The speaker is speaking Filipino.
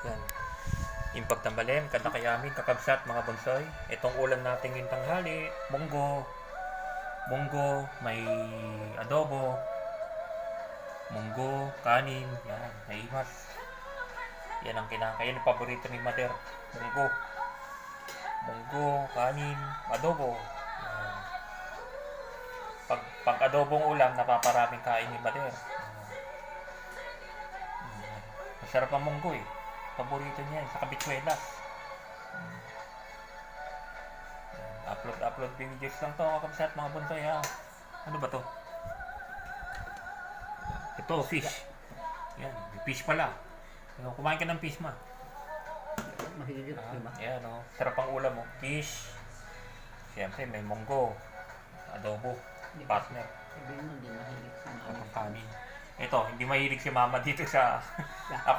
Yan. Yung pagtambalim, kadakayamin, kakabsat, mga bonsoy. Itong ulam natin yung tanghali, munggo, may adobo, munggo, kanin, yan, naimas. Yan ang kinakain, yung paborito ni Mother. Munggo, kanin, adobo. Yan. Pag adobong ulam, napaparaming kain ni Mother. Masarap ang munggo eh. Paborito niya sa kabitswelas. Upload videos lang to mga kabsat, mga bunsoy ha. Ano ba to? Ito, fish. Yan, may fish pala. Kumain ka ng fish ma. Mahilig, di ba? Yan o, sarap ang ulam mo. Fish. Siyempre may munggo, adobo, partner, Sabihin mo, hindi mahilig sa mga kanin. Ito, hindi mahilig si mama dito sa ako